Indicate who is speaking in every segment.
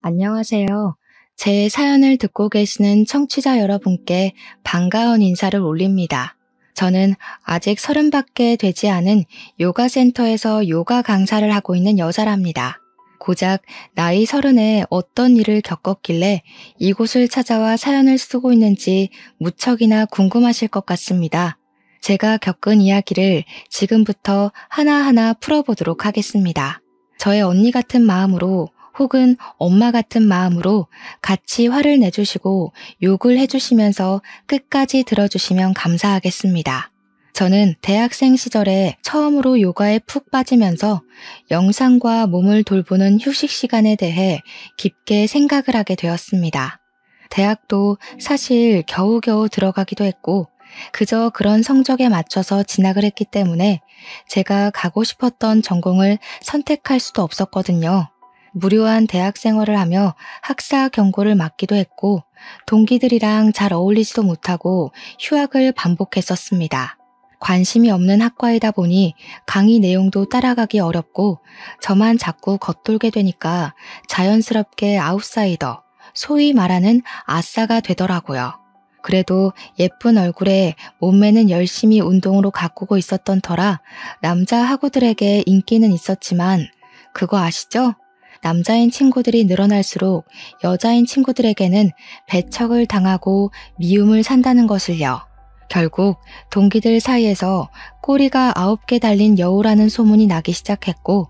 Speaker 1: 안녕하세요. 제 사연을 듣고 계시는 청취자 여러분께 반가운 인사를 올립니다. 저는 아직 30밖에 되지 않은 요가 센터에서 요가 강사를 하고 있는 여자랍니다. 고작 나이 30에 어떤 일을 겪었길래 이곳을 찾아와 사연을 쓰고 있는지 무척이나 궁금하실 것 같습니다. 제가 겪은 이야기를 지금부터 하나하나 풀어보도록 하겠습니다. 저의 언니 같은 마음으로 혹은 엄마 같은 마음으로 같이 화를 내주시고 욕을 해주시면서 끝까지 들어주시면 감사하겠습니다. 저는 대학생 시절에 처음으로 요가에 푹 빠지면서 영상과 몸을 돌보는 휴식 시간에 대해 깊게 생각을 하게 되었습니다. 대학도 사실 겨우겨우 들어가기도 했고 그저 그런 성적에 맞춰서 진학을 했기 때문에 제가 가고 싶었던 전공을 선택할 수도 없었거든요. 무료한 대학 생활을 하며 학사 경고를 맞기도 했고 동기들이랑 잘 어울리지도 못하고 휴학을 반복했었습니다. 관심이 없는 학과이다 보니 강의 내용도 따라가기 어렵고 저만 자꾸 겉돌게 되니까 자연스럽게 아웃사이더, 소위 말하는 아싸가 되더라고요. 그래도 예쁜 얼굴에 몸매는 열심히 운동으로 가꾸고 있었던 터라 남자 학우들에게 인기는 있었지만 그거 아시죠? 남자인 친구들이 늘어날수록 여자인 친구들에게는 배척을 당하고 미움을 산다는 것을요. 결국 동기들 사이에서 꼬리가 9개 달린 여우라는 소문이 나기 시작했고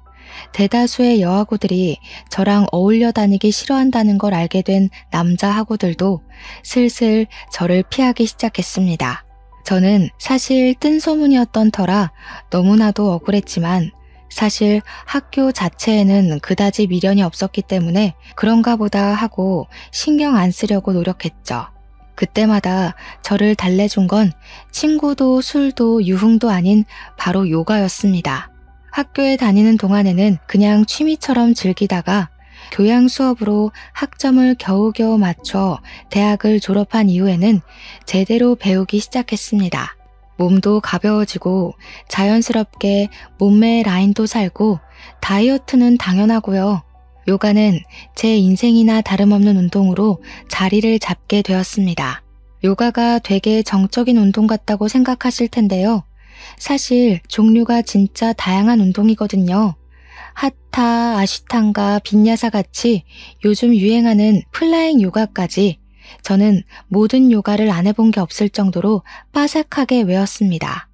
Speaker 1: 대다수의 여학우들이 저랑 어울려 다니기 싫어한다는 걸 알게 된 남자 학우들도 슬슬 저를 피하기 시작했습니다. 저는 사실 뜬 소문이었던 터라 너무나도 억울했지만 사실 학교 자체에는 그다지 미련이 없었기 때문에 그런가 보다 하고 신경 안 쓰려고 노력했죠. 그때마다 저를 달래준 건 친구도 술도 유흥도 아닌 바로 요가였습니다. 학교에 다니는 동안에는 그냥 취미처럼 즐기다가 교양 수업으로 학점을 겨우겨우 맞춰 대학을 졸업한 이후에는 제대로 배우기 시작했습니다. 몸도 가벼워지고 자연스럽게 몸매의 라인도 살고 다이어트는 당연하고요. 요가는 제 인생이나 다름없는 운동으로 자리를 잡게 되었습니다. 요가가 되게 정적인 운동 같다고 생각하실 텐데요. 사실 종류가 진짜 다양한 운동이거든요. 하타, 아시탄가, 빈야사 같이 요즘 유행하는 플라잉 요가까지 저는 모든 요가를 안 해본 게 없을 정도로 빠삭하게 외웠습니다.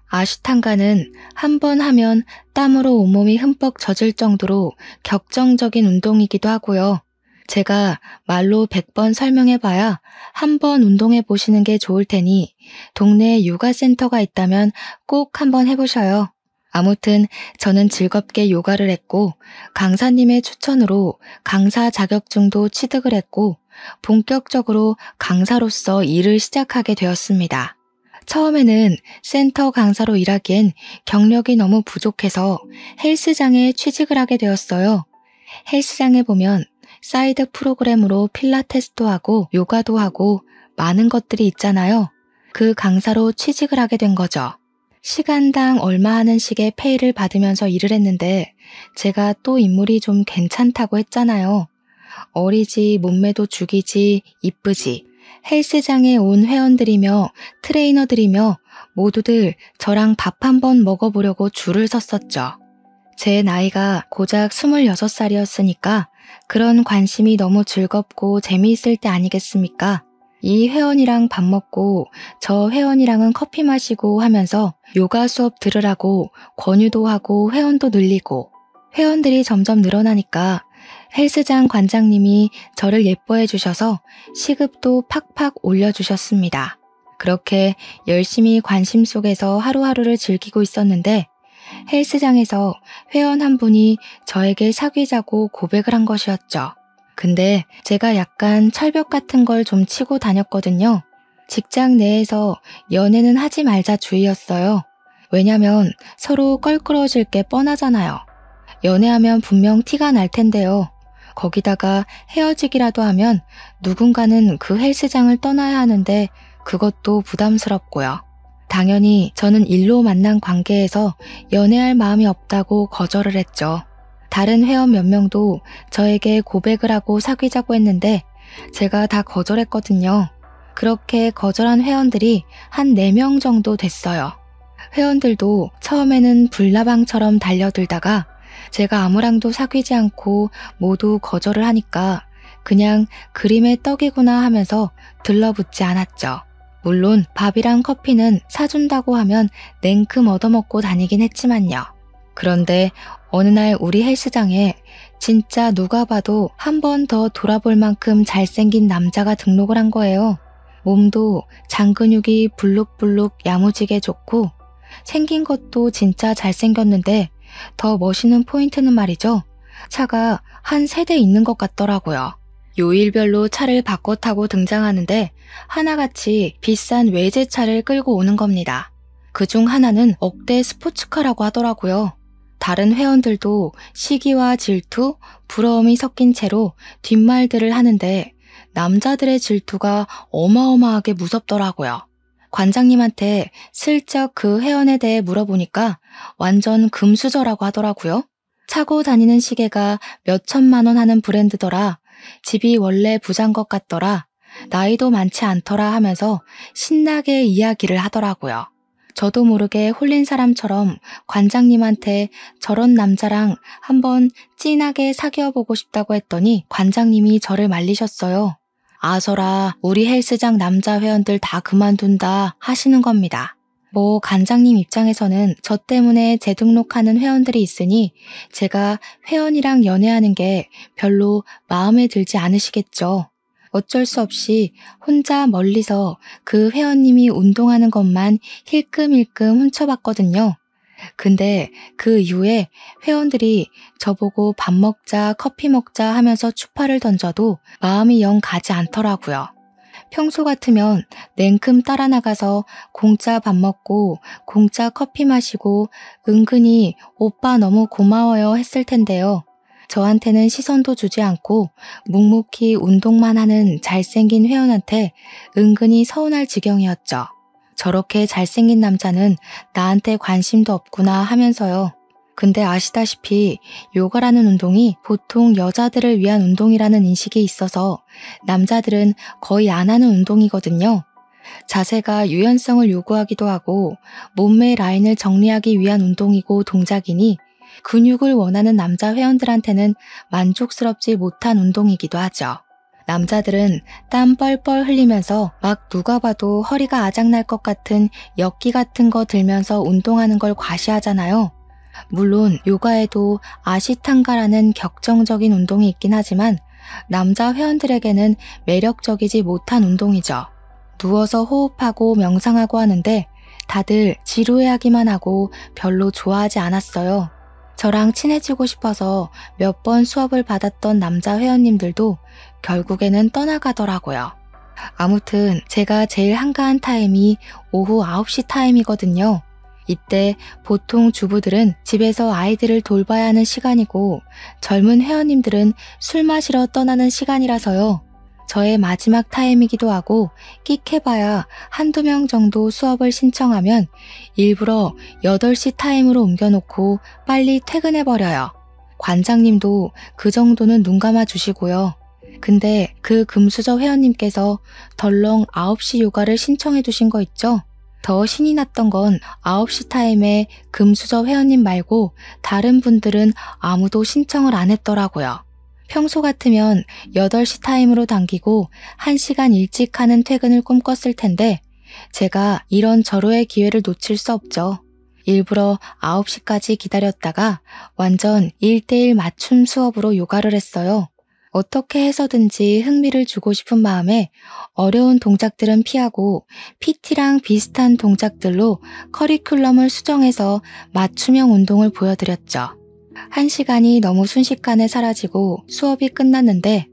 Speaker 1: 아시탄가는 한 번 하면 땀으로 온몸이 흠뻑 젖을 정도로 격정적인 운동이기도 하고요. 제가 말로 100번 설명해봐야 한 번 운동해 보시는 게 좋을 테니 동네에 요가 센터가 있다면 꼭 한번 해보셔요. 아무튼 저는 즐겁게 요가를 했고 강사님의 추천으로 강사 자격증도 취득을 했고 본격적으로 강사로서 일을 시작하게 되었습니다. 처음에는 센터 강사로 일하기엔 경력이 너무 부족해서 헬스장에 취직을 하게 되었어요. 헬스장에 보면 사이드 프로그램으로 필라테스도 하고 요가도 하고 많은 것들이 있잖아요. 그 강사로 취직을 하게 된 거죠. 시간당 얼마 하는 식의 페이를 받으면서 일을 했는데 제가 또 인물이 좀 괜찮다고 했잖아요. 어리지, 몸매도 죽이지, 이쁘지. 헬스장에 온 회원들이며 트레이너들이며 모두들 저랑 밥 한번 먹어보려고 줄을 섰었죠. 제 나이가 고작 26살이었으니까 그런 관심이 너무 즐겁고 재미있을 때 아니겠습니까? 이 회원이랑 밥 먹고 저 회원이랑은 커피 마시고 하면서 요가 수업 들으라고 권유도 하고 회원도 늘리고 회원들이 점점 늘어나니까 헬스장 관장님이 저를 예뻐해 주셔서 시급도 팍팍 올려주셨습니다. 그렇게 열심히 관심 속에서 하루하루를 즐기고 있었는데 헬스장에서 회원 한 분이 저에게 사귀자고 고백을 한 것이었죠. 근데 제가 약간 철벽 같은 걸 좀 치고 다녔거든요. 직장 내에서 연애는 하지 말자 주의였어요. 왜냐면 서로 껄끄러워질 게 뻔하잖아요. 연애하면 분명 티가 날 텐데요. 거기다가 헤어지기라도 하면 누군가는 그 헬스장을 떠나야 하는데 그것도 부담스럽고요. 당연히 저는 일로 만난 관계에서 연애할 마음이 없다고 거절을 했죠. 다른 회원 몇 명도 저에게 고백을 하고 사귀자고 했는데 제가 다 거절했거든요. 그렇게 거절한 회원들이 한 4명 정도 됐어요. 회원들도 처음에는 불나방처럼 달려들다가 제가 아무랑도 사귀지 않고 모두 거절을 하니까 그냥 그림의 떡이구나 하면서 들러붙지 않았죠. 물론 밥이랑 커피는 사준다고 하면 냉큼 얻어먹고 다니긴 했지만요. 그런데 어느 날 우리 헬스장에 진짜 누가 봐도 한 번 더 돌아볼 만큼 잘생긴 남자가 등록을 한 거예요. 몸도 장근육이 불룩불룩 야무지게 좋고 생긴 것도 진짜 잘생겼는데 더 멋있는 포인트는 말이죠. 차가 한 3대 있는 것 같더라고요. 요일별로 차를 바꿔 타고 등장하는데 하나같이 비싼 외제차를 끌고 오는 겁니다. 그중 하나는 억대 스포츠카라고 하더라고요. 다른 회원들도 시기와 질투, 부러움이 섞인 채로 뒷말들을 하는데 남자들의 질투가 어마어마하게 무섭더라고요. 관장님한테 슬쩍 그 회원에 대해 물어보니까 완전 금수저라고 하더라고요. 차고 다니는 시계가 몇 천만 원 하는 브랜드더라. 집이 원래 부자인 것 같더라. 나이도 많지 않더라 하면서 신나게 이야기를 하더라고요. 저도 모르게 홀린 사람처럼 관장님한테 저런 남자랑 한번 찐하게 사귀어보고 싶다고 했더니 관장님이 저를 말리셨어요. 아서라, 우리 헬스장 남자 회원들 다 그만둔다 하시는 겁니다. 뭐 관장님 입장에서는 저 때문에 재등록하는 회원들이 있으니 제가 회원이랑 연애하는 게 별로 마음에 들지 않으시겠죠. 어쩔 수 없이 혼자 멀리서 그 회원님이 운동하는 것만 힐끔힐끔 훔쳐봤거든요. 근데 그 이후에 회원들이 저보고 밥 먹자, 커피 먹자 하면서 추파를 던져도 마음이 영 가지 않더라고요. 평소 같으면 냉큼 따라 나가서 공짜 밥 먹고 공짜 커피 마시고 은근히 오빠 너무 고마워요 했을 텐데요. 저한테는 시선도 주지 않고 묵묵히 운동만 하는 잘생긴 회원한테 은근히 서운할 지경이었죠. 저렇게 잘생긴 남자는 나한테 관심도 없구나 하면서요. 근데 아시다시피 요가라는 운동이 보통 여자들을 위한 운동이라는 인식이 있어서 남자들은 거의 안 하는 운동이거든요. 자세가 유연성을 요구하기도 하고 몸매 라인을 정리하기 위한 운동이고 동작이니 근육을 원하는 남자 회원들한테는 만족스럽지 못한 운동이기도 하죠. 남자들은 땀 뻘뻘 흘리면서 막 누가 봐도 허리가 아작날 것 같은 역기 같은 거 들면서 운동하는 걸 과시하잖아요. 물론 요가에도 아시탄가라는 격정적인 운동이 있긴 하지만 남자 회원들에게는 매력적이지 못한 운동이죠. 누워서 호흡하고 명상하고 하는데 다들 지루해하기만 하고 별로 좋아하지 않았어요. 저랑 친해지고 싶어서 몇 번 수업을 받았던 남자 회원님들도 결국에는 떠나가더라고요. 아무튼 제가 제일 한가한 타임이 오후 9시 타임이거든요. 이때 보통 주부들은 집에서 아이들을 돌봐야 하는 시간이고 젊은 회원님들은 술 마시러 떠나는 시간이라서요. 저의 마지막 타임이기도 하고 끽해봐야 한두 명 정도 수업을 신청하면 일부러 8시 타임으로 옮겨놓고 빨리 퇴근해버려요. 관장님도 그 정도는 눈 감아 주시고요. 근데 그 금수저 회원님께서 덜렁 9시 요가를 신청해 두신 거 있죠? 더 신이 났던 건 9시 타임에 금수저 회원님 말고 다른 분들은 아무도 신청을 안 했더라고요. 평소 같으면 8시 타임으로 당기고 1시간 일찍 하는 퇴근을 꿈꿨을 텐데 제가 이런 절호의 기회를 놓칠 수 없죠. 일부러 9시까지 기다렸다가 완전 1대1 맞춤 수업으로 요가를 했어요. 어떻게 해서든지 흥미를 주고 싶은 마음에 어려운 동작들은 피하고 PT랑 비슷한 동작들로 커리큘럼을 수정해서 맞춤형 운동을 보여드렸죠. 1시간이 너무 순식간에 사라지고 수업이 끝났는데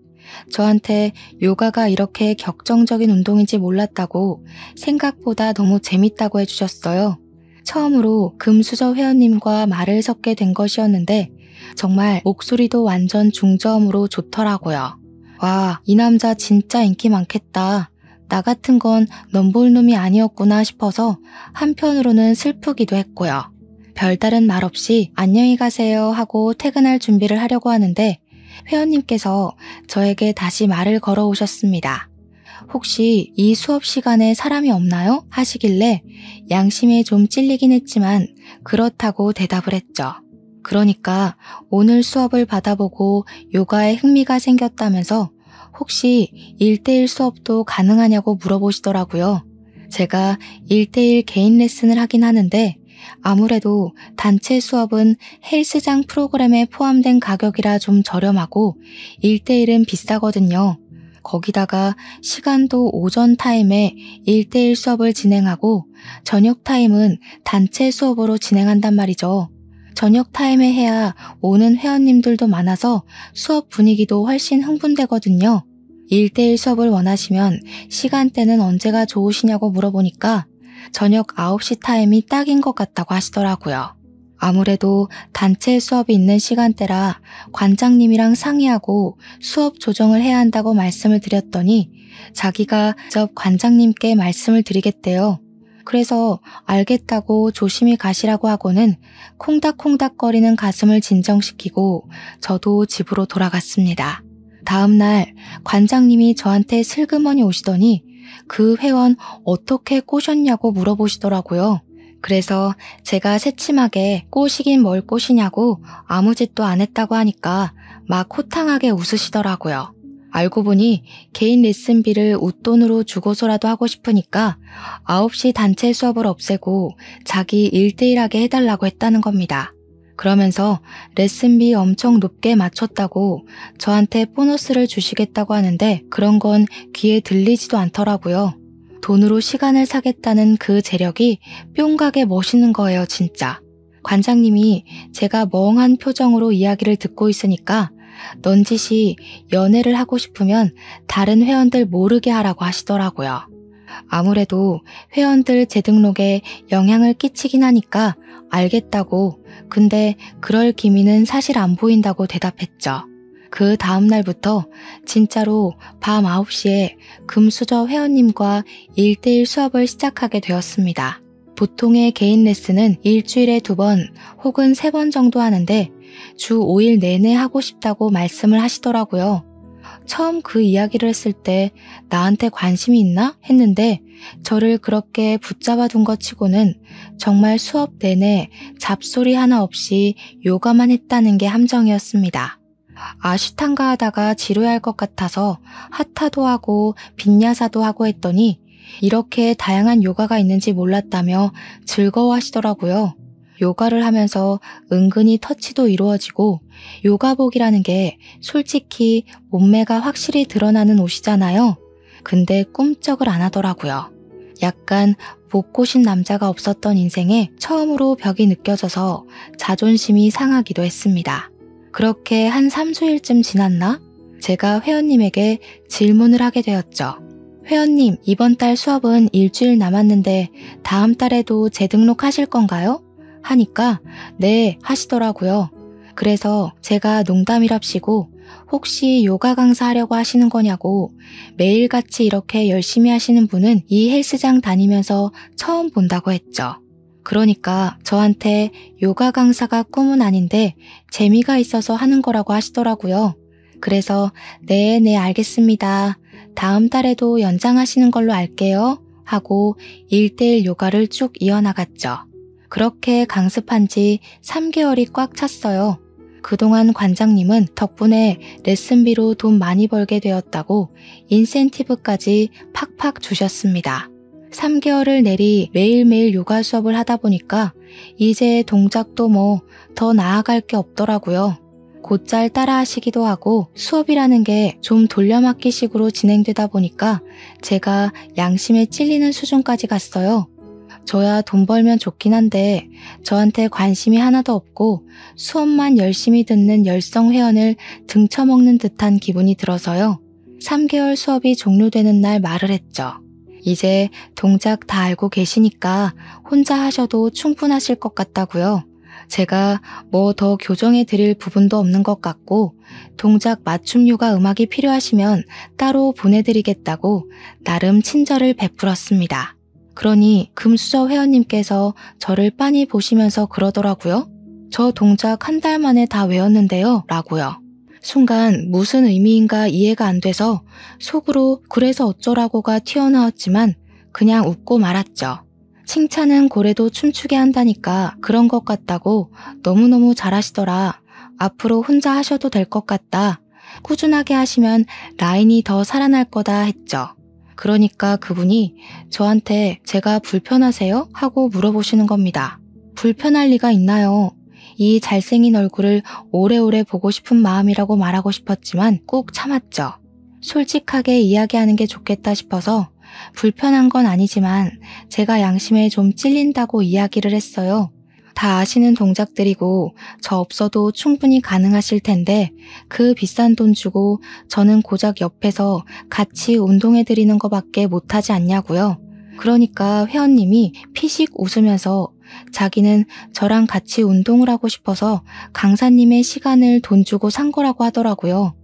Speaker 1: 저한테 요가가 이렇게 격정적인 운동인지 몰랐다고 생각보다 너무 재밌다고 해주셨어요. 처음으로 금수저 회원님과 말을 섞게 된 것이었는데 정말 목소리도 완전 중저음으로 좋더라고요. 와, 이 남자 진짜 인기 많겠다. 나 같은 건 넘볼 놈이 아니었구나 싶어서 한편으로는 슬프기도 했고요. 별다른 말 없이 안녕히 가세요 하고 퇴근할 준비를 하려고 하는데 회원님께서 저에게 다시 말을 걸어 오셨습니다. 혹시 이 수업 시간에 사람이 없나요? 하시길래 양심에 좀 찔리긴 했지만 그렇다고 대답을 했죠. 그러니까 오늘 수업을 받아보고 요가에 흥미가 생겼다면서 혹시 1대1 수업도 가능하냐고 물어보시더라고요. 제가 1대1 개인 레슨을 하긴 하는데 아무래도 단체 수업은 헬스장 프로그램에 포함된 가격이라 좀 저렴하고 1대1은 비싸거든요. 거기다가 시간도 오전 타임에 1대1 수업을 진행하고 저녁 타임은 단체 수업으로 진행한단 말이죠. 저녁 타임에 해야 오는 회원님들도 많아서 수업 분위기도 훨씬 흥분되거든요. 1대1 수업을 원하시면 시간대는 언제가 좋으시냐고 물어보니까 저녁 9시 타임이 딱인 것 같다고 하시더라고요. 아무래도 단체 수업이 있는 시간대라 관장님이랑 상의하고 수업 조정을 해야 한다고 말씀을 드렸더니 자기가 직접 관장님께 말씀을 드리겠대요. 그래서 알겠다고 조심히 가시라고 하고는 콩닥콩닥거리는 가슴을 진정시키고 저도 집으로 돌아갔습니다. 다음 날 관장님이 저한테 슬그머니 오시더니 그 회원 어떻게 꼬셨냐고 물어보시더라고요. 그래서 제가 새침하게 꼬시긴 뭘 꼬시냐고 아무 짓도 안 했다고 하니까 막 호탕하게 웃으시더라고요. 알고 보니 개인 레슨비를 웃돈으로 주고서라도 하고 싶으니까 9시 단체 수업을 없애고 자기 1대1하게 해달라고 했다는 겁니다. 그러면서 레슨비 엄청 높게 맞췄다고 저한테 보너스를 주시겠다고 하는데 그런 건 귀에 들리지도 않더라고요. 돈으로 시간을 사겠다는 그 재력이 뿅가게 멋있는 거예요, 진짜. 관장님이 제가 멍한 표정으로 이야기를 듣고 있으니까 넌지시 연애를 하고 싶으면 다른 회원들 모르게 하라고 하시더라고요. 아무래도 회원들 재등록에 영향을 끼치긴 하니까 알겠다고, 근데 그럴 기미는 사실 안 보인다고 대답했죠. 그 다음 날부터 진짜로 밤 9시에 금수저 회원님과 1대1 수업을 시작하게 되었습니다. 보통의 개인 레슨은 일주일에 2번 혹은 3번 정도 하는데 주 5일 내내 하고 싶다고 말씀을 하시더라고요. 처음 그 이야기를 했을 때 나한테 관심이 있나 했는데 저를 그렇게 붙잡아 둔 것 치고는 정말 수업 내내 잡소리 하나 없이 요가만 했다는 게 함정이었습니다. 아시탄가 하다가 지루할 것 같아서 하타도 하고 빈야사도 하고 했더니 이렇게 다양한 요가가 있는지 몰랐다며 즐거워하시더라고요. 요가를 하면서 은근히 터치도 이루어지고 요가복이라는 게 솔직히 몸매가 확실히 드러나는 옷이잖아요. 근데 꿈쩍을 안 하더라고요. 약간 못 꼬신 남자가 없었던 인생에 처음으로 벽이 느껴져서 자존심이 상하기도 했습니다. 그렇게 한 3주일쯤 지났나? 제가 회원님에게 질문을 하게 되었죠. 회원님, 이번 달 수업은 일주일 남았는데 다음 달에도 재등록하실 건가요? 하니까 네 하시더라고요. 그래서 제가 농담이랍시고 혹시 요가 강사 하려고 하시는 거냐고 매일같이 이렇게 열심히 하시는 분은 이 헬스장 다니면서 처음 본다고 했죠. 그러니까 저한테 요가 강사가 꿈은 아닌데 재미가 있어서 하는 거라고 하시더라고요. 그래서 네 알겠습니다. 다음 달에도 연장하시는 걸로 알게요 하고 1대1 요가를 쭉 이어나갔죠. 그렇게 강습한 지 3개월이 꽉 찼어요. 그동안 관장님은 덕분에 레슨비로 돈 많이 벌게 되었다고 인센티브까지 팍팍 주셨습니다. 3개월을 내리 매일매일 요가 수업을 하다 보니까 이제 동작도 더 나아갈 게 없더라고요. 곧잘 따라 하시기도 하고 수업이라는 게 좀 돌려막기식으로 진행되다 보니까 제가 양심에 찔리는 수준까지 갔어요. 저야 돈 벌면 좋긴 한데 저한테 관심이 하나도 없고 수업만 열심히 듣는 열성 회원을 등쳐먹는 듯한 기분이 들어서요. 3개월 수업이 종료되는 날 말을 했죠. 이제 동작 다 알고 계시니까 혼자 하셔도 충분하실 것 같다고요. 제가 더 교정해 드릴 부분도 없는 것 같고 동작 맞춤 요가 음악이 필요하시면 따로 보내드리겠다고 나름 친절을 베풀었습니다. 그러니 금수저 회원님께서 저를 빤히 보시면서 그러더라고요. 저 동작 한 달 만에 다 외웠는데요. 라고요. 순간 무슨 의미인가 이해가 안 돼서 속으로 그래서 어쩌라고가 튀어나왔지만 그냥 웃고 말았죠. 칭찬은 고래도 춤추게 한다니까 그런 것 같다고 너무너무 잘하시더라. 앞으로 혼자 하셔도 될 것 같다. 꾸준하게 하시면 라인이 더 살아날 거다 했죠. 그러니까 그분이 저한테 제가 불편하세요? 하고 물어보시는 겁니다. 불편할 리가 있나요? 이 잘생긴 얼굴을 오래오래 보고 싶은 마음이라고 말하고 싶었지만 꾹 참았죠. 솔직하게 이야기하는 게 좋겠다 싶어서 불편한 건 아니지만 제가 양심에 좀 찔린다고 이야기를 했어요. 다 아시는 동작들이고 저 없어도 충분히 가능하실 텐데 그 비싼 돈 주고 저는 고작 옆에서 같이 운동해드리는 거밖에 못하지 않냐고요. 그러니까 회원님이 피식 웃으면서 자기는 저랑 같이 운동을 하고 싶어서 강사님의 시간을 돈 주고 산 거라고 하더라고요.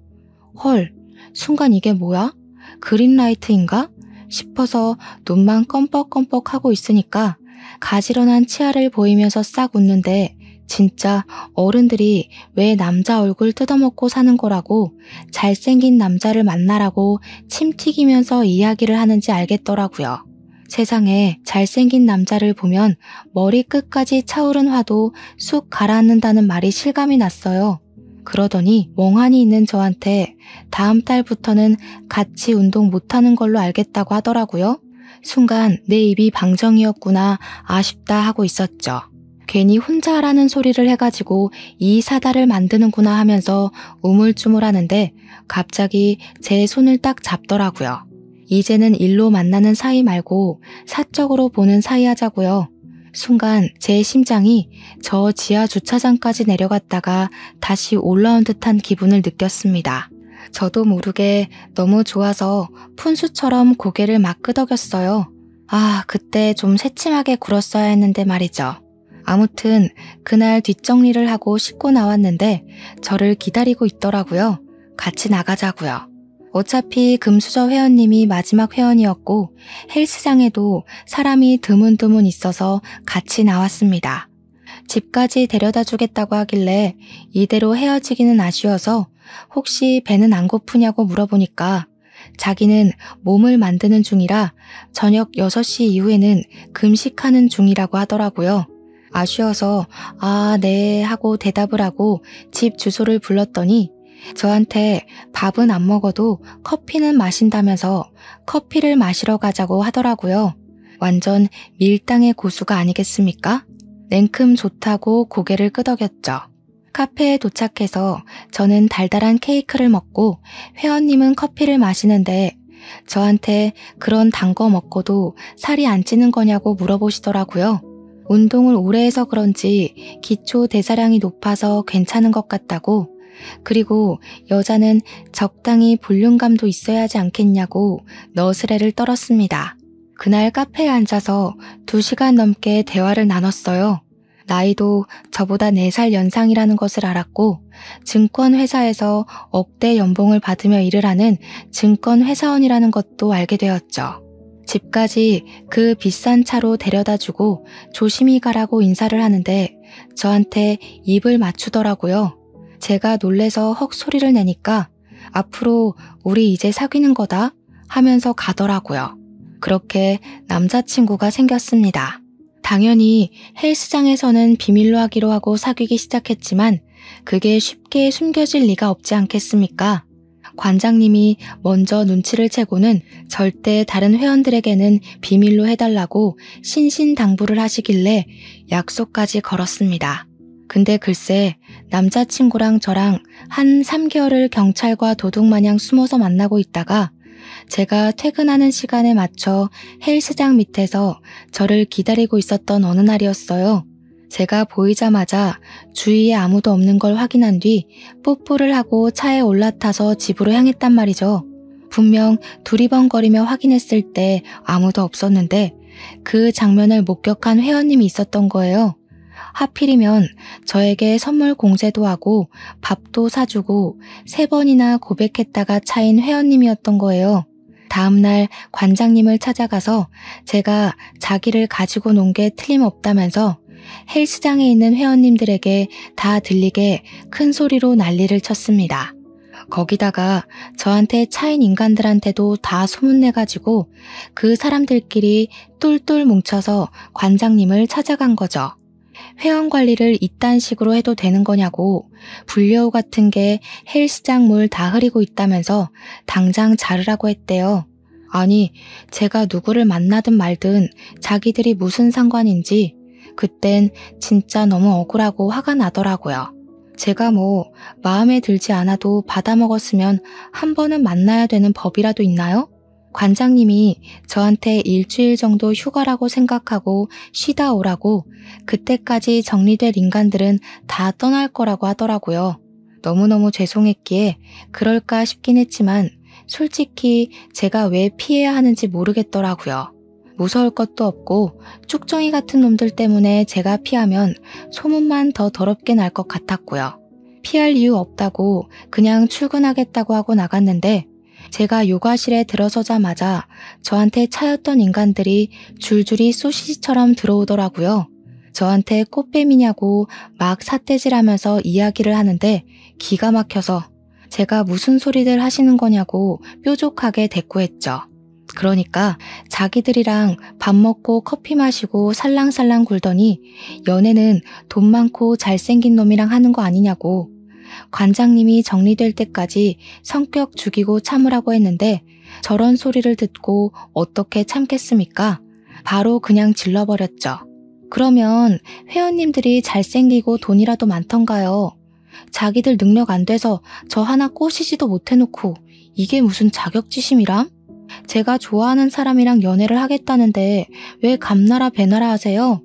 Speaker 1: 헐, 순간 이게 뭐야? 그린라이트인가? 싶어서 눈만 껌뻑껌뻑 하고 있으니까 가지런한 치아를 보이면서 싹 웃는데 진짜 어른들이 왜 남자 얼굴 뜯어먹고 사는 거라고 잘생긴 남자를 만나라고 침 튀기면서 이야기를 하는지 알겠더라고요. 세상에 잘생긴 남자를 보면 머리 끝까지 차오른 화도 쑥 가라앉는다는 말이 실감이 났어요. 그러더니 멍하니 있는 저한테 다음 달부터는 같이 운동 못하는 걸로 알겠다고 하더라고요. 순간 내 입이 방정이었구나 아쉽다 하고 있었죠. 괜히 혼자 하라는 소리를 해가지고 이 사달을 만드는구나 하면서 우물쭈물하는데 갑자기 제 손을 딱 잡더라고요. 이제는 일로 만나는 사이 말고 사적으로 보는 사이 하자고요. 순간 제 심장이 저 지하 주차장까지 내려갔다가 다시 올라온 듯한 기분을 느꼈습니다. 저도 모르게 너무 좋아서 푼수처럼 고개를 막 끄덕였어요. 아, 그때 좀 새침하게 굴었어야 했는데 말이죠. 아무튼 그날 뒷정리를 하고 씻고 나왔는데 저를 기다리고 있더라고요. 같이 나가자고요. 어차피 금수저 회원님이 마지막 회원이었고 헬스장에도 사람이 드문드문 있어서 같이 나왔습니다. 집까지 데려다 주겠다고 하길래 이대로 헤어지기는 아쉬워서 혹시 배는 안 고프냐고 물어보니까 자기는 몸을 만드는 중이라 저녁 6시 이후에는 금식하는 중이라고 하더라고요. 아쉬워서 아, 네 하고 대답을 하고 집 주소를 불렀더니 저한테 밥은 안 먹어도 커피는 마신다면서 커피를 마시러 가자고 하더라고요. 완전 밀당의 고수가 아니겠습니까? 냉큼 좋다고 고개를 끄덕였죠. 카페에 도착해서 저는 달달한 케이크를 먹고 회원님은 커피를 마시는데 저한테 그런 단 거 먹고도 살이 안 찌는 거냐고 물어보시더라고요. 운동을 오래 해서 그런지 기초 대사량이 높아서 괜찮은 것 같다고, 그리고 여자는 적당히 볼륨감도 있어야 하지 않겠냐고 너스레를 떨었습니다. 그날 카페에 앉아서 2시간 넘게 대화를 나눴어요. 나이도 저보다 4살 연상이라는 것을 알았고 증권회사에서 억대 연봉을 받으며 일을 하는 증권회사원이라는 것도 알게 되었죠. 집까지 그 비싼 차로 데려다주고 조심히 가라고 인사를 하는데 저한테 입을 맞추더라고요. 제가 놀래서 헉 소리를 내니까 앞으로 우리 이제 사귀는 거다 하면서 가더라고요. 그렇게 남자친구가 생겼습니다. 당연히 헬스장에서는 비밀로 하기로 하고 사귀기 시작했지만 그게 쉽게 숨겨질 리가 없지 않겠습니까? 관장님이 먼저 눈치를 채고는 절대 다른 회원들에게는 비밀로 해달라고 신신당부를 하시길래 약속까지 걸었습니다. 근데 글쎄 남자친구랑 저랑 한 3개월을 경찰과 도둑마냥 숨어서 만나고 있다가 제가 퇴근하는 시간에 맞춰 헬스장 밑에서 저를 기다리고 있었던 어느 날이었어요. 제가 보이자마자 주위에 아무도 없는 걸 확인한 뒤 뽀뽀를 하고 차에 올라타서 집으로 향했단 말이죠. 분명 두리번거리며 확인했을 때 아무도 없었는데 그 장면을 목격한 회원님이 있었던 거예요. 하필이면 저에게 선물 공세도 하고 밥도 사주고 3번이나 고백했다가 차인 회원님이었던 거예요. 다음날 관장님을 찾아가서 제가 자기를 가지고 논 게 틀림없다면서 헬스장에 있는 회원님들에게 다 들리게 큰 소리로 난리를 쳤습니다. 거기다가 저한테 차인 인간들한테도 다 소문내가지고 그 사람들끼리 똘똘 뭉쳐서 관장님을 찾아간 거죠. 회원 관리를 이딴 식으로 해도 되는 거냐고, 불려우 같은 게 헬스장 물 다 흐리고 있다면서 당장 자르라고 했대요. 아니, 제가 누구를 만나든 말든 자기들이 무슨 상관인지 그땐 진짜 너무 억울하고 화가 나더라고요. 제가 뭐 마음에 들지 않아도 받아먹었으면 한 번은 만나야 되는 법이라도 있나요? 관장님이 저한테 일주일 정도 휴가라고 생각하고 쉬다 오라고, 그때까지 정리될 인간들은 다 떠날 거라고 하더라고요. 너무너무 죄송했기에 그럴까 싶긴 했지만 솔직히 제가 왜 피해야 하는지 모르겠더라고요. 무서울 것도 없고 쭉정이 같은 놈들 때문에 제가 피하면 소문만 더 더럽게 날 것 같았고요. 피할 이유 없다고 그냥 출근하겠다고 하고 나갔는데 제가 요가실에 들어서자마자 저한테 차였던 인간들이 줄줄이 소시지처럼 들어오더라고요. 저한테 꽃뱀이냐고 막 삿대질하면서 이야기를 하는데 기가 막혀서 제가 무슨 소리들 하시는 거냐고 뾰족하게 대꾸했죠. 그러니까 자기들이랑 밥 먹고 커피 마시고 살랑살랑 굴더니 연애는 돈 많고 잘생긴 놈이랑 하는 거 아니냐고, 관장님이 정리될 때까지 성격 죽이고 참으라고 했는데 저런 소리를 듣고 어떻게 참겠습니까? 바로 그냥 질러버렸죠. 그러면 회원님들이 잘생기고 돈이라도 많던가요? 자기들 능력 안 돼서 저 하나 꼬시지도 못해놓고 이게 무슨 자격지심이람? 제가 좋아하는 사람이랑 연애를 하겠다는데 왜 감나라 배나라 하세요?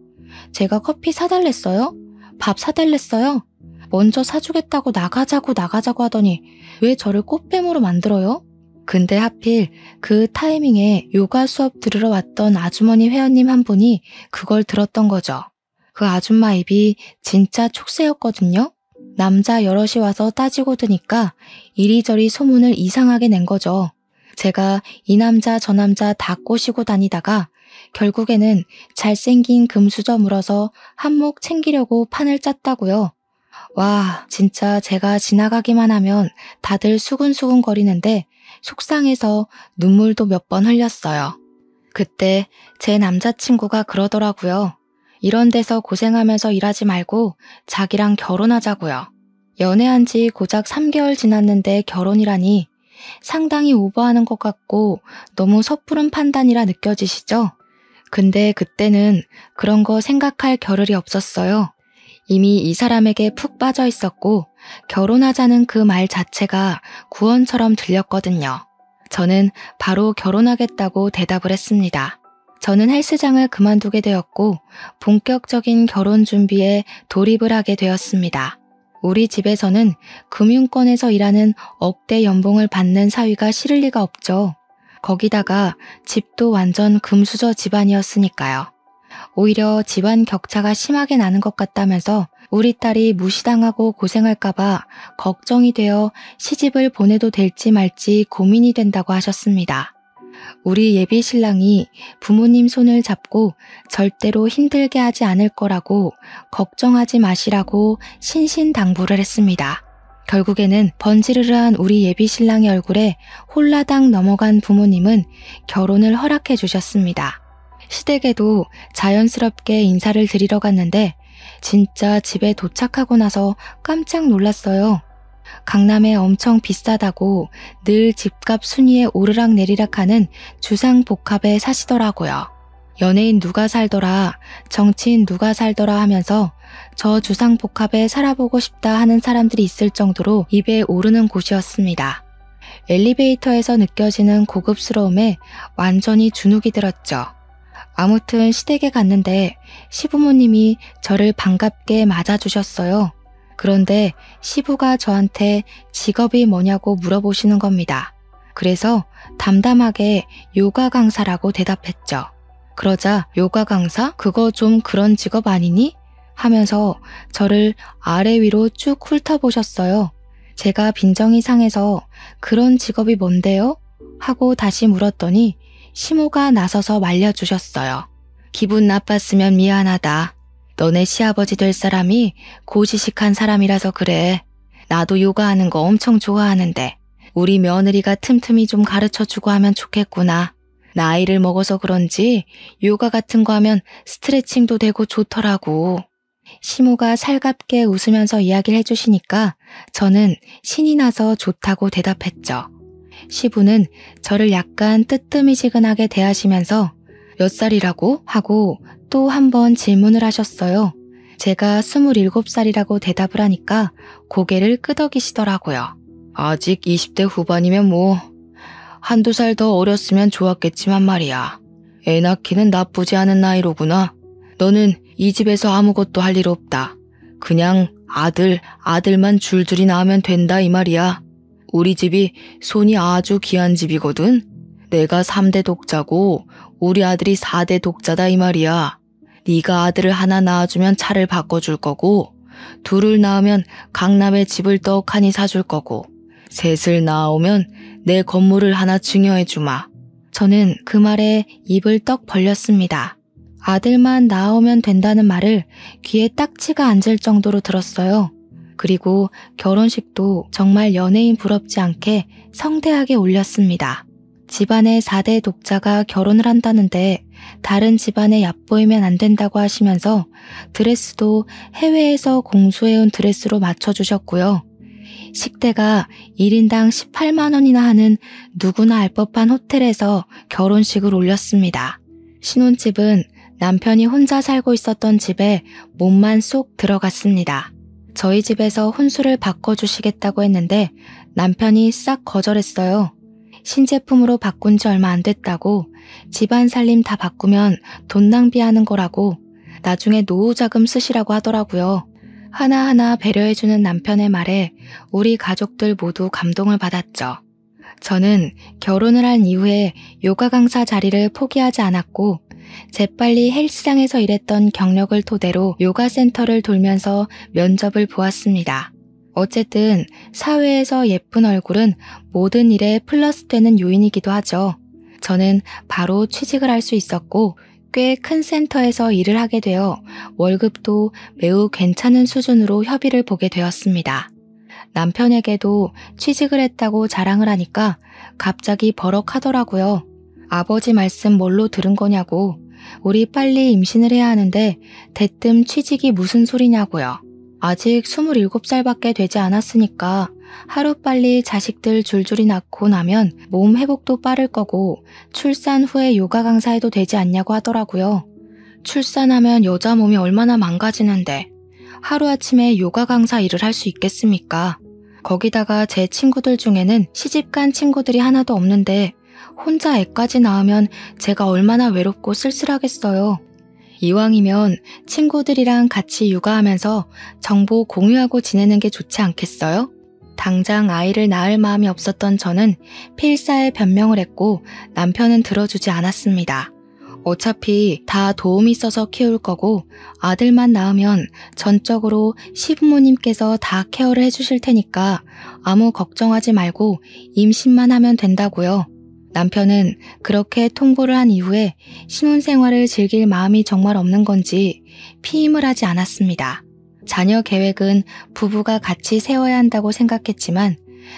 Speaker 1: 제가 커피 사달랬어요? 밥 사달랬어요? 먼저 사주겠다고 나가자고 하더니 왜 저를 꽃뱀으로 만들어요? 근데 하필 그 타이밍에 요가 수업 들으러 왔던 아주머니 회원님 한 분이 그걸 들었던 거죠. 그 아줌마 입이 진짜 촉새였거든요. 남자 여럿이 와서 따지고 드니까 이리저리 소문을 이상하게 낸 거죠. 제가 이 남자 저 남자 다 꼬시고 다니다가 결국에는 잘생긴 금수저 물어서 한몫 챙기려고 판을 짰다고요. 와, 진짜 제가 지나가기만 하면 다들 수근수근 거리는데 속상해서 눈물도 몇 번 흘렸어요. 그때 제 남자친구가 그러더라고요. 이런 데서 고생하면서 일하지 말고 자기랑 결혼하자고요. 연애한 지 고작 3개월 지났는데 결혼이라니 상당히 오버하는 것 같고 너무 섣부른 판단이라 느껴지시죠? 근데 그때는 그런 거 생각할 겨를이 없었어요. 이미 이 사람에게 푹 빠져 있었고 결혼하자는 그 말 자체가 구원처럼 들렸거든요. 저는 바로 결혼하겠다고 대답을 했습니다. 저는 헬스장을 그만두게 되었고 본격적인 결혼 준비에 돌입을 하게 되었습니다. 우리 집에서는 금융권에서 일하는 억대 연봉을 받는 사위가 싫을 리가 없죠. 거기다가 집도 완전 금수저 집안이었으니까요. 오히려 집안 격차가 심하게 나는 것 같다면서 우리 딸이 무시당하고 고생할까봐 걱정이 되어 시집을 보내도 될지 말지 고민이 된다고 하셨습니다. 우리 예비 신랑이 부모님 손을 잡고 절대로 힘들게 하지 않을 거라고 걱정하지 마시라고 신신당부를 했습니다. 결국에는 번지르르한 우리 예비 신랑의 얼굴에 홀라당 넘어간 부모님은 결혼을 허락해 주셨습니다. 시댁에도 자연스럽게 인사를 드리러 갔는데 진짜 집에 도착하고 나서 깜짝 놀랐어요. 강남에 엄청 비싸다고 늘 집값 순위에 오르락내리락 하는 주상복합에 사시더라고요. 연예인 누가 살더라, 정치인 누가 살더라 하면서 저 주상복합에 살아보고 싶다 하는 사람들이 있을 정도로 입에 오르는 곳이었습니다. 엘리베이터에서 느껴지는 고급스러움에 완전히 주눅이 들었죠. 아무튼 시댁에 갔는데 시부모님이 저를 반갑게 맞아주셨어요. 그런데 시부가 저한테 직업이 뭐냐고 물어보시는 겁니다. 그래서 담담하게 요가 강사라고 대답했죠. 그러자 요가 강사? 그거 좀 그런 직업 아니니? 하면서 저를 아래 위로 쭉 훑어보셨어요. 제가 빈정이 상해서 그런 직업이 뭔데요? 하고 다시 물었더니 시모가 나서서 말려주셨어요. 기분 나빴으면 미안하다. 너네 시아버지 될 사람이 고지식한 사람이라서 그래. 나도 요가하는 거 엄청 좋아하는데 우리 며느리가 틈틈이 좀 가르쳐주고 하면 좋겠구나. 나이를 먹어서 그런지 요가 같은 거 하면 스트레칭도 되고 좋더라고. 시모가 살갑게 웃으면서 이야기를 해주시니까 저는 신이 나서 좋다고 대답했죠. 시부는 저를 약간 뜨뜨미지근하게 대하시면서 몇 살이라고? 하고 또 한 번 질문을 하셨어요. 제가 27살이라고 대답을 하니까 고개를 끄덕이시더라고요. 아직 20대 후반이면 뭐 한두 살 더 어렸으면 좋았겠지만 말이야. 애 낳기는 나쁘지 않은 나이로구나. 너는 이 집에서 아무것도 할 일 없다. 그냥 아들만 줄줄이 낳으면 된다 이 말이야. 우리 집이 손이 아주 귀한 집이거든. 내가 3대 독자고 우리 아들이 4대 독자다 이 말이야. 네가 아들을 하나 낳아주면 차를 바꿔줄 거고 둘을 낳으면 강남에 집을 떡하니 사줄 거고 셋을 낳아오면 내 건물을 하나 증여해주마. 저는 그 말에 입을 떡 벌렸습니다. 아들만 낳아오면 된다는 말을 귀에 딱지가 앉을 정도로 들었어요. 그리고 결혼식도 정말 연예인 부럽지 않게 성대하게 올렸습니다. 집안의 4대 독자가 결혼을 한다는데 다른 집안에 얕보이면 안 된다고 하시면서 드레스도 해외에서 공수해온 드레스로 맞춰주셨고요. 식대가 1인당 18만 원이나 하는 누구나 알 법한 호텔에서 결혼식을 올렸습니다. 신혼집은 남편이 혼자 살고 있었던 집에 몸만 쏙 들어갔습니다. 저희 집에서 혼수를 바꿔주시겠다고 했는데 남편이 싹 거절했어요. 신제품으로 바꾼 지 얼마 안 됐다고 집안 살림 다 바꾸면 돈 낭비하는 거라고 나중에 노후 자금 쓰시라고 하더라고요. 하나하나 배려해주는 남편의 말에 우리 가족들 모두 감동을 받았죠. 저는 결혼을 한 이후에 요가 강사 자리를 포기하지 않았고 재빨리 헬스장에서 일했던 경력을 토대로 요가 센터를 돌면서 면접을 보았습니다. 어쨌든 사회에서 예쁜 얼굴은 모든 일에 플러스 되는 요인이기도 하죠. 저는 바로 취직을 할 수 있었고 꽤 큰 센터에서 일을 하게 되어 월급도 매우 괜찮은 수준으로 협의를 보게 되었습니다. 남편에게도 취직을 했다고 자랑을 하니까 갑자기 버럭하더라고요. 아버지 말씀 뭘로 들은 거냐고. 우리 빨리 임신을 해야 하는데 대뜸 취직이 무슨 소리냐고요. 아직 27살밖에 되지 않았으니까 하루빨리 자식들 줄줄이 낳고 나면 몸 회복도 빠를 거고 출산 후에 요가 강사해도 되지 않냐고 하더라고요. 출산하면 여자 몸이 얼마나 망가지는데 하루아침에 요가 강사 일을 할 수 있겠습니까? 거기다가 제 친구들 중에는 시집간 친구들이 하나도 없는데 혼자 애까지 낳으면 제가 얼마나 외롭고 쓸쓸하겠어요. 이왕이면 친구들이랑 같이 육아하면서 정보 공유하고 지내는 게 좋지 않겠어요? 당장 아이를 낳을 마음이 없었던 저는 필사에 변명을 했고 남편은 들어주지 않았습니다. 어차피 다 도움이 있어서 키울 거고 아들만 낳으면 전적으로 시부모님께서 다 케어를 해주실 테니까 아무 걱정하지 말고 임신만 하면 된다고요. 남편은 그렇게 통보를 한 이후에 신혼생활을 즐길 마음이 정말 없는 건지 피임을 하지 않았습니다. 자녀 계획은 부부가 같이 세워야 한다고 생각했지만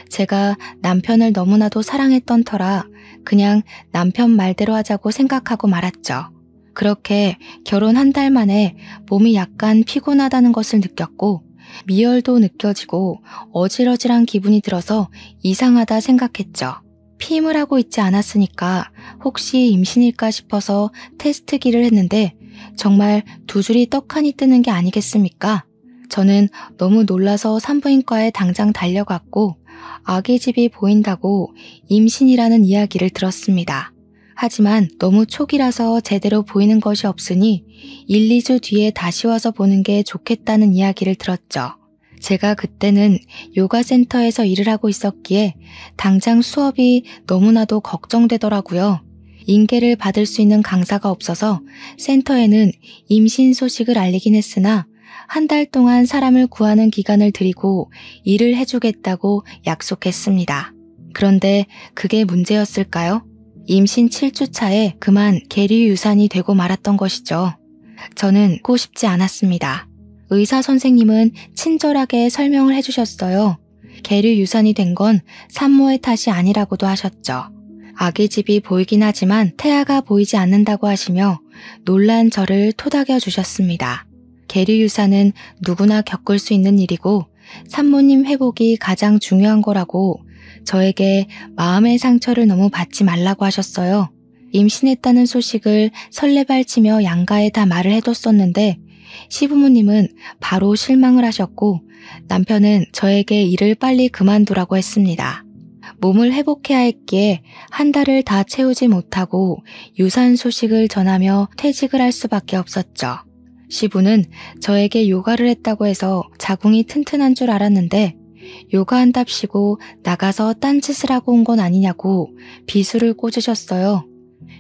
Speaker 1: 제가 남편을 너무나도 사랑했던 터라 그냥 남편 말대로 하자고 생각하고 말았죠. 그렇게 결혼 한 달 만에 몸이 약간 피곤하다는 것을 느꼈고 미열도 느껴지고 어질어질한 기분이 들어서 이상하다 생각했죠. 피임을 하고 있지 않았으니까 혹시 임신일까 싶어서 테스트기를 했는데 정말 두 줄이 떡하니 뜨는 게 아니겠습니까? 저는 너무 놀라서 산부인과에 당장 달려갔고 아기 집이 보인다고 임신이라는 이야기를 들었습니다. 하지만 너무 초기라서 제대로 보이는 것이 없으니 1, 2주 뒤에 다시 와서 보는 게 좋겠다는 이야기를 들었죠. 제가 그때는 요가 센터에서 일을 하고 있었기에 당장 수업이 너무나도 걱정되더라고요. 인계를 받을 수 있는 강사가 없어서 센터에는 임신 소식을 알리긴 했으나 한 달 동안 사람을 구하는 기간을 드리고 일을 해주겠다고 약속했습니다. 그런데 그게 문제였을까요? 임신 7주 차에 그만 계류 유산이 되고 말았던 것이죠. 저는 고 싶지 않았습니다. 의사 선생님은 친절하게 설명을 해주셨어요. 계류 유산이 된 건 산모의 탓이 아니라고도 하셨죠. 아기 집이 보이긴 하지만 태아가 보이지 않는다고 하시며 놀란 저를 토닥여 주셨습니다. 계류 유산은 누구나 겪을 수 있는 일이고 산모님 회복이 가장 중요한 거라고 저에게 마음의 상처를 너무 받지 말라고 하셨어요. 임신했다는 소식을 설레발치며 양가에 다 말을 해뒀었는데 시부모님은 바로 실망을 하셨고 남편은 저에게 일을 빨리 그만두라고 했습니다. 몸을 회복해야 했기에 한 달을 다 채우지 못하고 유산 소식을 전하며 퇴직을 할 수밖에 없었죠. 시부는 저에게 요가를 했다고 해서 자궁이 튼튼한 줄 알았는데 요가한답시고 나가서 딴짓을 하고 온 건 아니냐고 비수를 꽂으셨어요.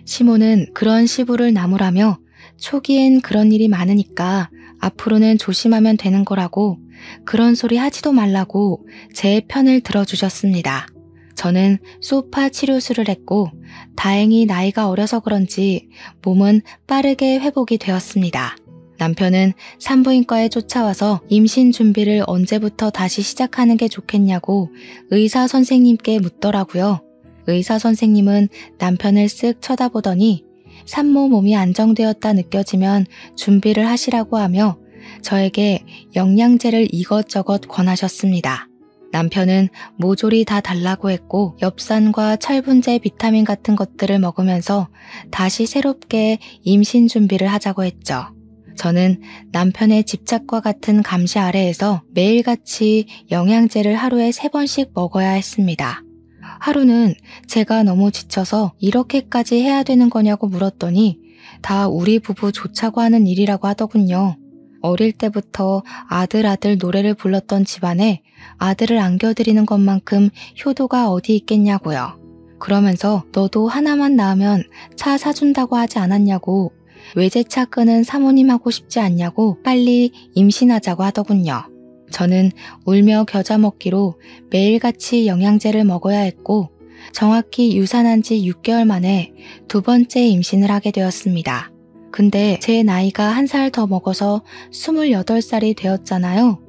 Speaker 1: 시모는 그런 시부를 나무라며 초기엔 그런 일이 많으니까 앞으로는 조심하면 되는 거라고 그런 소리 하지도 말라고 제 편을 들어주셨습니다. 저는 소파 치료술을 했고 다행히 나이가 어려서 그런지 몸은 빠르게 회복이 되었습니다. 남편은 산부인과에 쫓아와서 임신 준비를 언제부터 다시 시작하는 게 좋겠냐고 의사 선생님께 묻더라고요. 의사 선생님은 남편을 쓱 쳐다보더니 산모 몸이 안정되었다 느껴지면 준비를 하시라고 하며 저에게 영양제를 이것저것 권하셨습니다. 남편은 모조리 다 달라고 했고 엽산과 철분제 비타민 같은 것들을 먹으면서 다시 새롭게 임신 준비를 하자고 했죠. 저는 남편의 집착과 같은 감시 아래에서 매일같이 영양제를 하루에 3번씩 먹어야 했습니다. 하루는 제가 너무 지쳐서 이렇게까지 해야 되는 거냐고 물었더니 다 우리 부부 좋자고 하는 일이라고 하더군요. 어릴 때부터 아들 노래를 불렀던 집안에 아들을 안겨드리는 것만큼 효도가 어디 있겠냐고요. 그러면서 너도 하나만 낳으면 차 사준다고 하지 않았냐고 외제차 끄는 사모님 하고 싶지 않냐고 빨리 임신하자고 하더군요. 저는 울며 겨자 먹기로 매일같이 영양제를 먹어야 했고 정확히 유산한 지 6개월 만에 2번째 임신을 하게 되었습니다. 근데 제 나이가 1살 더 먹어서 28살이 되었잖아요.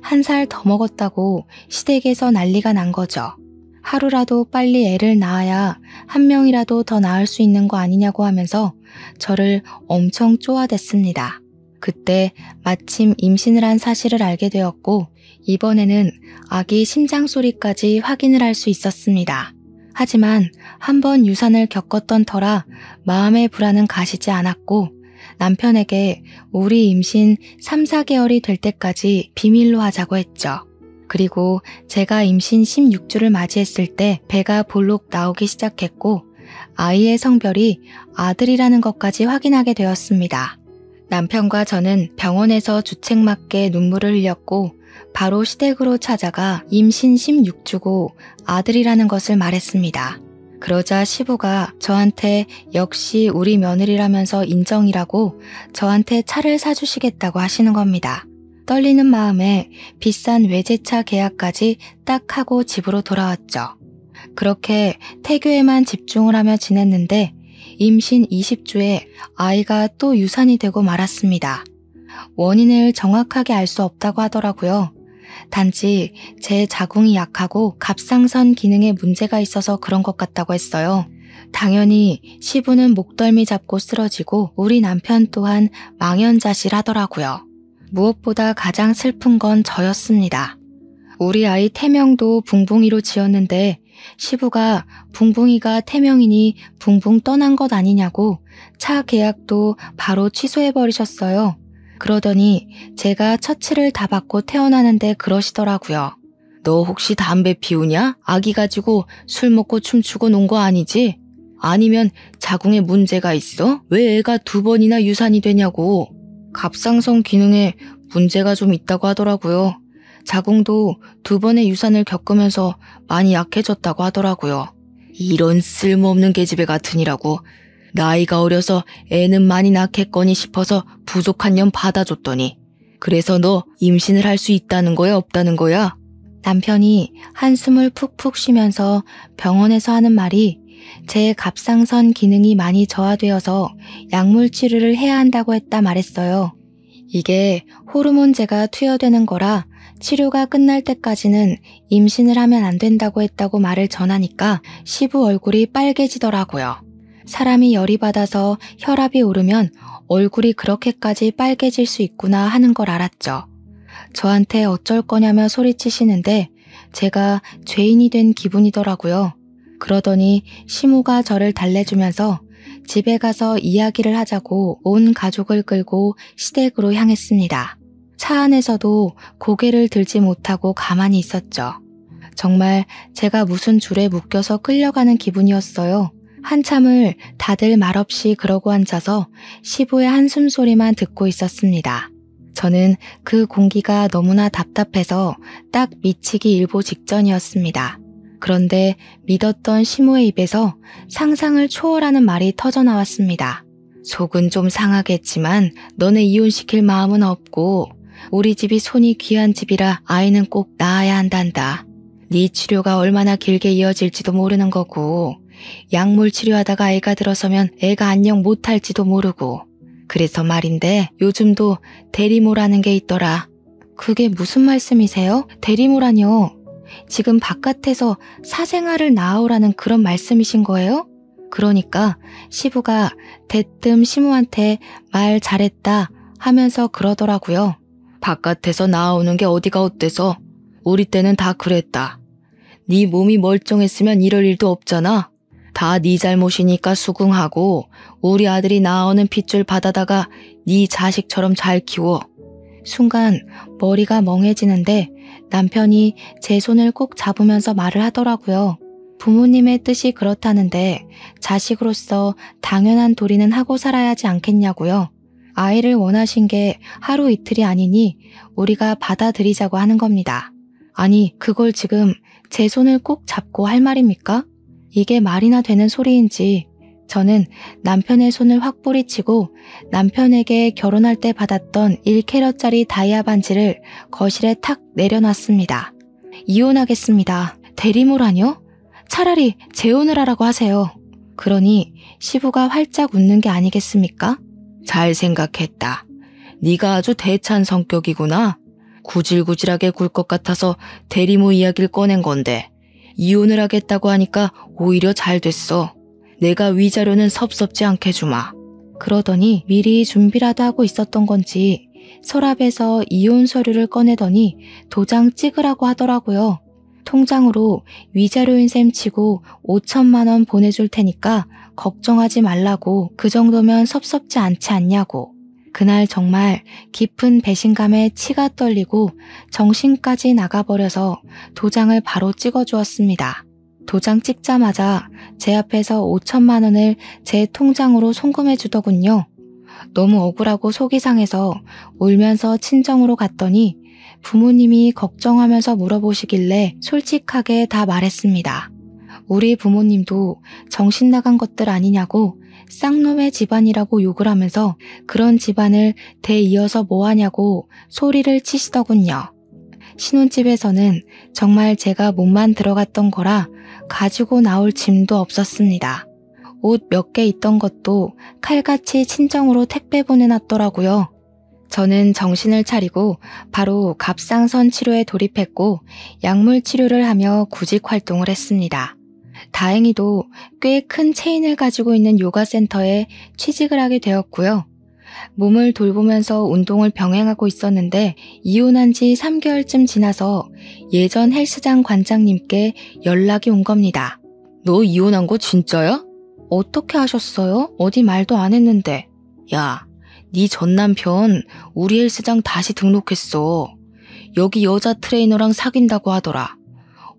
Speaker 1: 1살 더 먹었다고 시댁에서 난리가 난 거죠. 하루라도 빨리 애를 낳아야 1명이라도 더 낳을 수 있는 거 아니냐고 하면서 저를 엄청 쪼아댔습니다. 그때 마침 임신을 한 사실을 알게 되었고 이번에는 아기 심장 소리까지 확인을 할 수 있었습니다. 하지만 한번 유산을 겪었던 터라 마음의 불안은 가시지 않았고 남편에게 우리 임신 3, 4개월이 될 때까지 비밀로 하자고 했죠. 그리고 제가 임신 16주를 맞이했을 때 배가 볼록 나오기 시작했고 아이의 성별이 아들이라는 것까지 확인하게 되었습니다. 남편과 저는 병원에서 주책맞게 눈물을 흘렸고 바로 시댁으로 찾아가 임신 16주고 아들이라는 것을 말했습니다. 그러자 시부가 저한테 역시 우리 며느리라면서 인정이라고 저한테 차를 사주시겠다고 하시는 겁니다. 떨리는 마음에 비싼 외제차 계약까지 딱 하고 집으로 돌아왔죠. 그렇게 태교에만 집중을 하며 지냈는데 임신 20주에 아이가 또 유산이 되고 말았습니다. 원인을 정확하게 알 수 없다고 하더라고요. 단지 제 자궁이 약하고 갑상선 기능에 문제가 있어서 그런 것 같다고 했어요. 당연히 시부는 목덜미 잡고 쓰러지고 우리 남편 또한 망연자실하더라고요. 무엇보다 가장 슬픈 건 저였습니다. 우리 아이 태명도 붕붕이로 지었는데 시부가 붕붕이가 태명이니 붕붕 떠난 것 아니냐고 차 계약도 바로 취소해버리셨어요. 그러더니 제가 처치를 다 받고 태어나는데 그러시더라고요. 너 혹시 담배 피우냐? 아기 가지고 술 먹고 춤추고 논 거 아니지? 아니면 자궁에 문제가 있어? 왜 애가 2번이나 유산이 되냐고. 갑상선 기능에 문제가 좀 있다고 하더라고요. 자궁도 2번의 유산을 겪으면서 많이 약해졌다고 하더라고요. 이런 쓸모없는 계집애 같으니라고. 나이가 어려서 애는 많이 낳겠거니 싶어서 부족한 년 받아줬더니 그래서 너 임신을 할 수 있다는 거야 없다는 거야? 남편이 한숨을 푹푹 쉬면서 병원에서 하는 말이 제 갑상선 기능이 많이 저하되어서 약물 치료를 해야 한다고 했다 말했어요. 이게 호르몬제가 투여되는 거라 치료가 끝날 때까지는 임신을 하면 안 된다고 했다고 말을 전하니까 시부 얼굴이 빨개지더라고요. 사람이 열이 받아서 혈압이 오르면 얼굴이 그렇게까지 빨개질 수 있구나 하는 걸 알았죠. 저한테 어쩔 거냐며 소리치시는데 제가 죄인이 된 기분이더라고요. 그러더니 시모가 저를 달래주면서 집에 가서 이야기를 하자고 온 가족을 끌고 시댁으로 향했습니다. 차 안에서도 고개를 들지 못하고 가만히 있었죠. 정말 제가 무슨 줄에 묶여서 끌려가는 기분이었어요. 한참을 다들 말없이 그러고 앉아서 시부의 한숨 소리만 듣고 있었습니다. 저는 그 공기가 너무나 답답해서 딱 미치기 일보 직전이었습니다. 그런데 믿었던 시모의 입에서 상상을 초월하는 말이 터져나왔습니다. 속은 좀 상하겠지만 너네 이혼시킬 마음은 없고 우리 집이 손이 귀한 집이라 아이는 꼭 낳아야 한단다. 네 치료가 얼마나 길게 이어질지도 모르는 거고 약물 치료하다가 애가 들어서면 애가 안녕 못할지도 모르고 그래서 말인데 요즘도 대리모라는 게 있더라. 그게 무슨 말씀이세요? 대리모라뇨? 지금 바깥에서 사생아를 낳아오라는 그런 말씀이신 거예요? 그러니까 시부가 대뜸 시모한테 말 잘했다 하면서 그러더라고요. 바깥에서 나오는 게 어디가 어때서? 우리 때는 다 그랬다. 네 몸이 멀쩡했으면 이럴 일도 없잖아. 다 네 잘못이니까 수긍하고 우리 아들이 낳아오는 핏줄 받아다가 네 자식처럼 잘 키워. 순간 머리가 멍해지는데 남편이 제 손을 꼭 잡으면서 말을 하더라고요. 부모님의 뜻이 그렇다는데 자식으로서 당연한 도리는 하고 살아야 하지 않겠냐고요. 아이를 원하신 게 하루 이틀이 아니니 우리가 받아들이자고 하는 겁니다. 아니, 그걸 지금 제 손을 꼭 잡고 할 말입니까? 이게 말이나 되는 소리인지 저는 남편의 손을 확 뿌리치고 남편에게 결혼할 때 받았던 1캐럿짜리 다이아 반지를 거실에 탁 내려놨습니다. 이혼하겠습니다. 대리모라뇨? 차라리 재혼을 하라고 하세요. 그러니 시부가 활짝 웃는 게 아니겠습니까? 잘 생각했다. 네가 아주 대찬 성격이구나. 구질구질하게 굴 것 같아서 대리모 이야기를 꺼낸 건데 이혼을 하겠다고 하니까 오히려 잘 됐어. 내가 위자료는 섭섭지 않게 주마. 그러더니 미리 준비라도 하고 있었던 건지 서랍에서 이혼 서류를 꺼내더니 도장 찍으라고 하더라고요. 통장으로 위자료인 셈 치고 5천만 원 보내줄 테니까 걱정하지 말라고 그 정도면 섭섭지 않지 않냐고. 그날 정말 깊은 배신감에 치가 떨리고 정신까지 나가버려서 도장을 바로 찍어주었습니다. 도장 찍자마자 제 앞에서 5천만 원을 제 통장으로 송금해 주더군요. 너무 억울하고 속이 상해서 울면서 친정으로 갔더니 부모님이 걱정하면서 물어보시길래 솔직하게 다 말했습니다. 우리 부모님도 정신 나간 것들 아니냐고 쌍놈의 집안이라고 욕을 하면서 그런 집안을 대이어서 뭐하냐고 소리를 치시더군요. 신혼집에서는 정말 제가 몸만 들어갔던 거라 가지고 나올 짐도 없었습니다. 옷 몇 개 있던 것도 칼같이 친정으로 택배 보내놨더라고요. 저는 정신을 차리고 바로 갑상선 치료에 돌입했고 약물 치료를 하며 구직 활동을 했습니다. 다행히도 꽤 큰 체인을 가지고 있는 요가 센터에 취직을 하게 되었고요. 몸을 돌보면서 운동을 병행하고 있었는데 이혼한 지 3개월쯤 지나서 예전 헬스장 관장님께 연락이 온 겁니다. 너 이혼한 거 진짜야? 어떻게 하셨어요? 어디 말도 안 했는데. 야, 네 전 남편 우리 헬스장 다시 등록했어. 여기 여자 트레이너랑 사귄다고 하더라.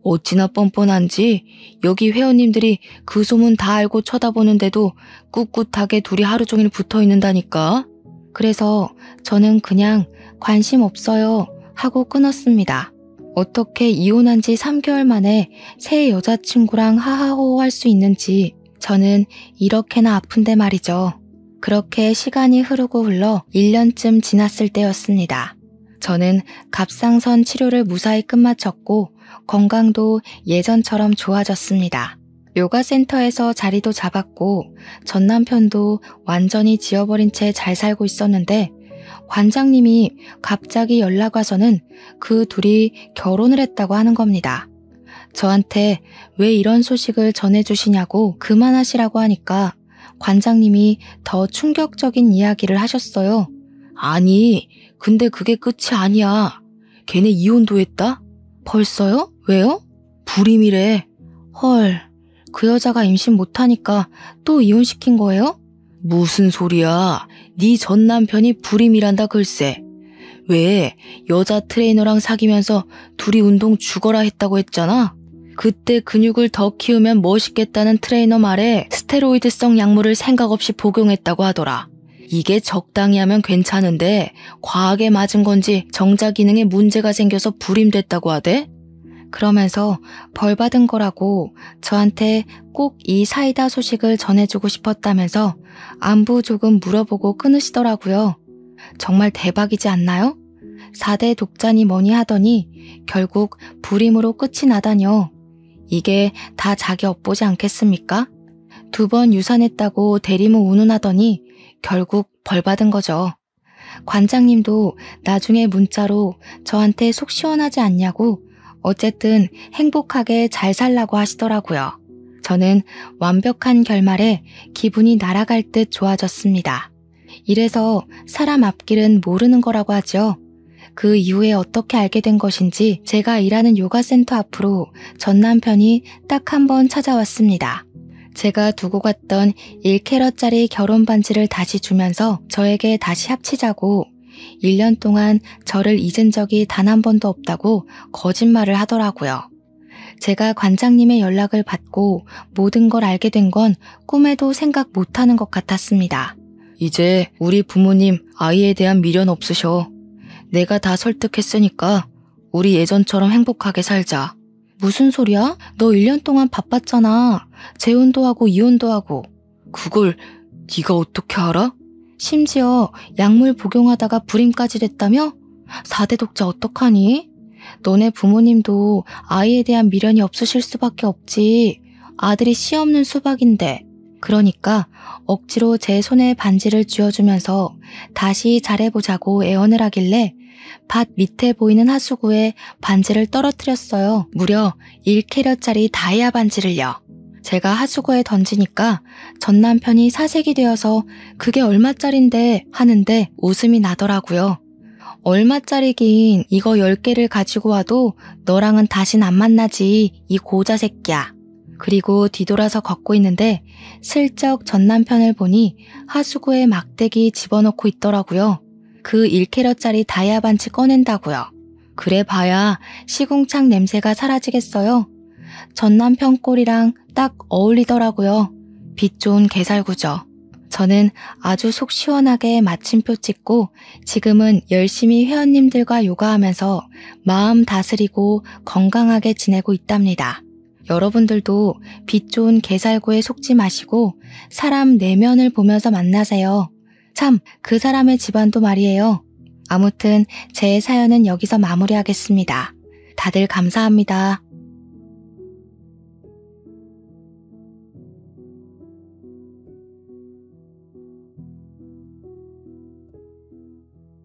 Speaker 1: 어찌나 뻔뻔한지 여기 회원님들이 그 소문 다 알고 쳐다보는데도 꿋꿋하게 둘이 하루 종일 붙어 있는다니까. 그래서 저는 그냥 관심 없어요 하고 끊었습니다. 어떻게 이혼한 지 3개월 만에 새 여자친구랑 하하호호 할 수 있는지 저는 이렇게나 아픈데 말이죠. 그렇게 시간이 흐르고 흘러 1년쯤 지났을 때였습니다. 저는 갑상선 치료를 무사히 끝마쳤고 건강도 예전처럼 좋아졌습니다. 요가 센터에서 자리도 잡았고 전 남편도 완전히 지워버린 채 잘 살고 있었는데 관장님이 갑자기 연락 와서는 그 둘이 결혼을 했다고 하는 겁니다. 저한테 왜 이런 소식을 전해주시냐고 그만하시라고 하니까 관장님이 더 충격적인 이야기를 하셨어요. 아니, 근데 그게 끝이 아니야. 걔네 이혼도 했다? 벌써요? 왜요? 불임이래. 헐, 그 여자가 임신 못하니까 또 이혼시킨 거예요? 무슨 소리야. 네 전 남편이 불임이란다 글쎄. 왜 여자 트레이너랑 사귀면서 둘이 운동 죽어라 했다고 했잖아. 그때 근육을 더 키우면 멋있겠다는 트레이너 말에 스테로이드성 약물을 생각 없이 복용했다고 하더라. 이게 적당히 하면 괜찮은데 과하게 맞은 건지 정자 기능에 문제가 생겨서 불임됐다고 하대? 그러면서 벌 받은 거라고 저한테 꼭 이 사이다 소식을 전해주고 싶었다면서 안부 조금 물어보고 끊으시더라고요. 정말 대박이지 않나요? 4대 독자니 뭐니 하더니 결국 불임으로 끝이 나다뇨. 이게 다 자기 업보지 않겠습니까? 2번 유산했다고 대리모 운운하더니 결국 벌 받은 거죠. 관장님도 나중에 문자로 저한테 속 시원하지 않냐고 어쨌든 행복하게 잘 살라고 하시더라고요. 저는 완벽한 결말에 기분이 날아갈 듯 좋아졌습니다. 이래서 사람 앞길은 모르는 거라고 하죠. 그 이후에 어떻게 알게 된 것인지 제가 일하는 요가센터 앞으로 전 남편이 딱 한 번 찾아왔습니다. 제가 두고 갔던 1캐럿짜리 결혼 반지를 다시 주면서 저에게 다시 합치자고 1년 동안 저를 잊은 적이 단 한 번도 없다고 거짓말을 하더라고요. 제가 관장님의 연락을 받고 모든 걸 알게 된 건 꿈에도 생각 못하는 것 같았습니다. 이제 우리 부모님 아이에 대한 미련 없으셔. 내가 다 설득했으니까 우리 예전처럼 행복하게 살자. 무슨 소리야? 너 1년 동안 바빴잖아. 재혼도 하고 이혼도 하고. 그걸 네가 어떻게 알아? 심지어 약물 복용하다가 불임까지 됐다며? 4대 독자 어떡하니? 너네 부모님도 아이에 대한 미련이 없으실 수밖에 없지. 아들이 씨 없는 수박인데. 그러니까 억지로 제 손에 반지를 쥐어주면서 다시 잘해보자고 애원을 하길래 밭 밑에 보이는 하수구에 반지를 떨어뜨렸어요. 무려 1캐럿짜리 다이아 반지를요. 제가 하수구에 던지니까 전 남편이 사색이 되어서 그게 얼마짜린데 하는데 웃음이 나더라고요. 얼마짜리긴 이거 10개를 가지고 와도 너랑은 다신 안 만나지 이 고자 새끼야. 그리고 뒤돌아서 걷고 있는데 슬쩍 전 남편을 보니 하수구에 막대기 집어넣고 있더라고요. 그 1캐럿짜리 다이아 반지 꺼낸다고요. 그래 봐야 시궁창 냄새가 사라지겠어요. 전 남편 꼴이랑 딱 어울리더라고요. 빛 좋은 개살구죠. 저는 아주 속 시원하게 마침표 찍고 지금은 열심히 회원님들과 요가하면서 마음 다스리고 건강하게 지내고 있답니다. 여러분들도 빛 좋은 개살구에 속지 마시고 사람 내면을 보면서 만나세요. 참, 그 사람의 집안도 말이에요. 아무튼 제 사연은 여기서 마무리하겠습니다. 다들 감사합니다.